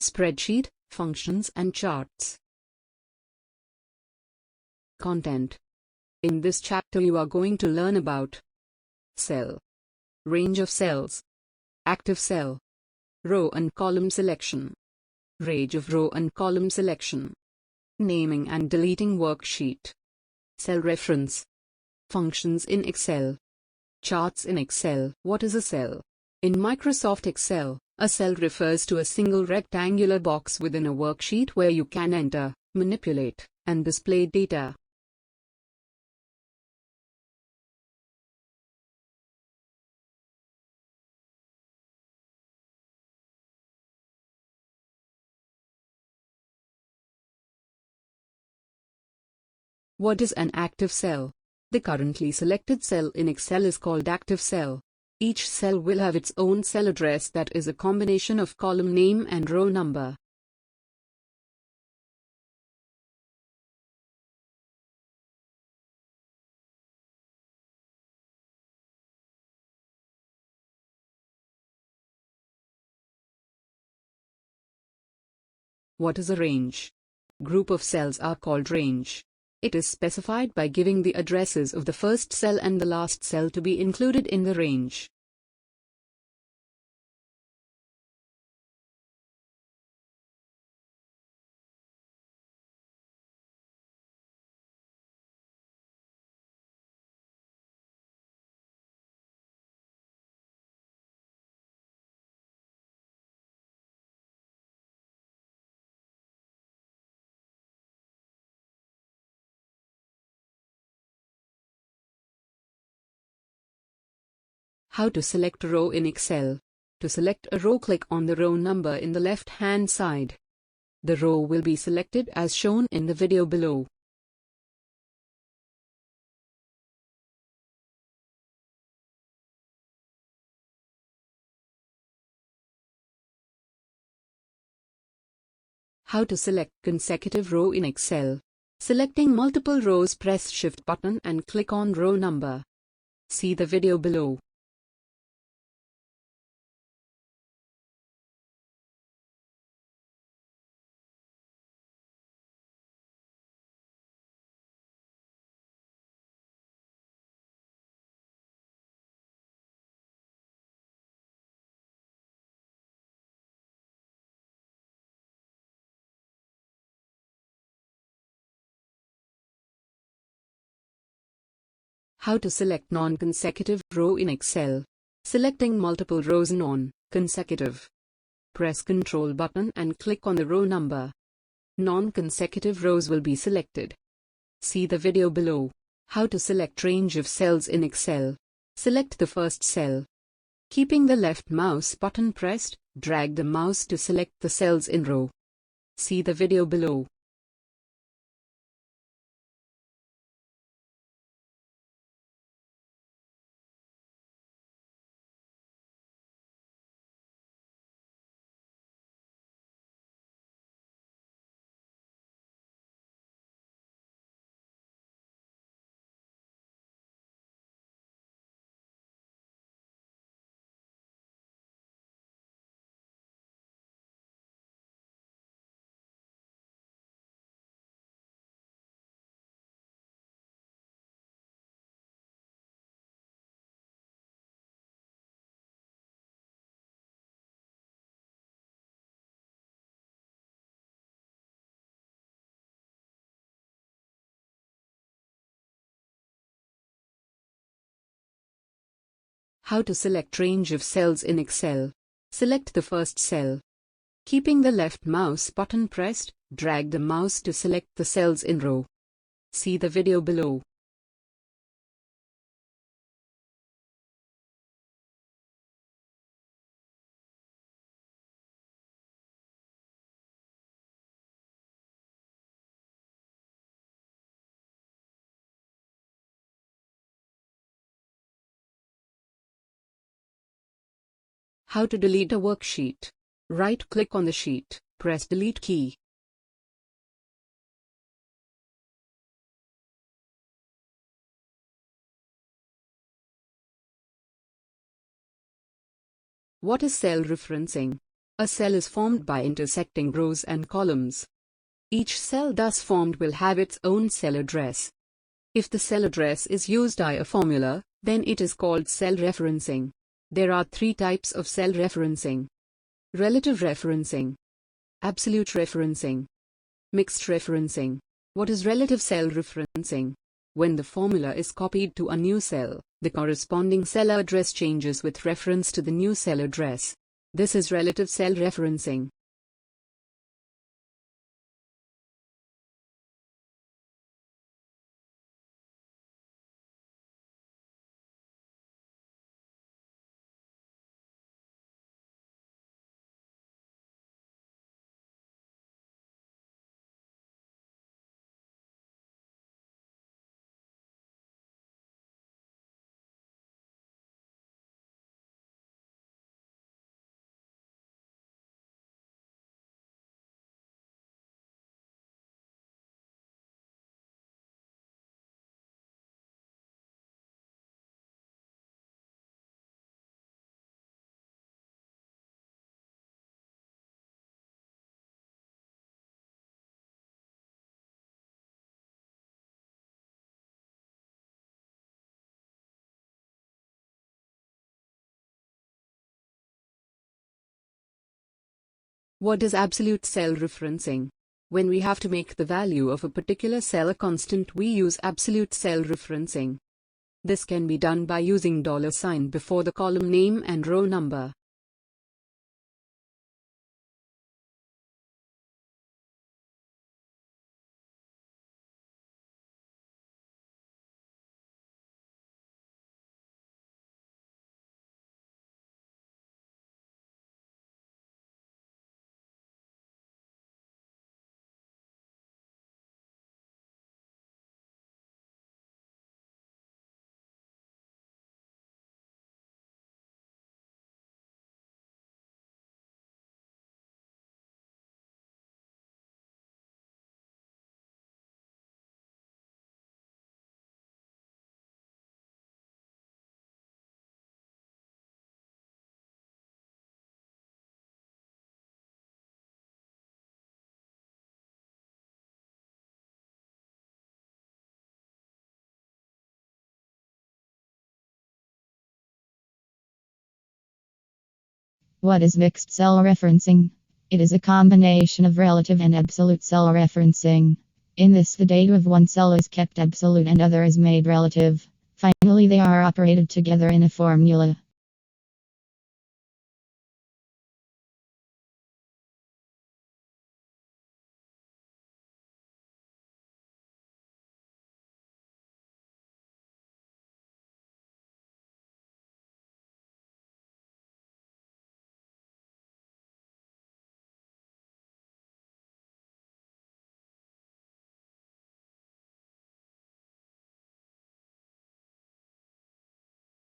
Spreadsheet, functions and charts. Content. In this chapter you are going to learn about cell, range of cells, active cell, row and column selection, range of row and column selection, naming and deleting worksheet, cell reference, functions in Excel, charts in Excel. What is a cell? In Microsoft Excel, a cell refers to a single rectangular box within a worksheet where you can enter, manipulate, and display data. What is an active cell? The currently selected cell in Excel is called active cell. Each cell will have its own cell address that is a combination of column name and row number. What is a range? Group of cells are called range. It is specified by giving the addresses of the first cell and the last cell to be included in the range. How to select a row in Excel. To select a row, click on the row number in the left-hand side. The row will be selected as shown in the video below. How to select consecutive row in Excel. Selecting multiple rows, press Shift button and click on row number. See the video below. How to select non-consecutive row in Excel. Selecting multiple rows non-consecutive. Press Ctrl button and click on the row number. Non-consecutive rows will be selected. See the video below. How to select range of cells in Excel. Select the first cell. Keeping the left mouse button pressed, drag the mouse to select the cells in row. See the video below. How to select range of cells in Excel. Select the first cell. Keeping the left mouse button pressed, drag the mouse to select the cells in row. See the video below. How to delete a worksheet. Right-click on the sheet, press Delete key. What is cell referencing? A cell is formed by intersecting rows and columns. Each cell thus formed will have its own cell address. If the cell address is used by a formula, then it is called cell referencing. There are three types of cell referencing: relative referencing, absolute referencing, mixed referencing. What is relative cell referencing? When the formula is copied to a new cell, the corresponding cell address changes with reference to the new cell address. This is relative cell referencing. What is absolute cell referencing? When we have to make the value of a particular cell a constant, we use absolute cell referencing. This can be done by using $sign before the column name and row number. What is mixed cell referencing? It is a combination of relative and absolute cell referencing. In this, the data of one cell is kept absolute and other is made relative. Finally, they are operated together in a formula.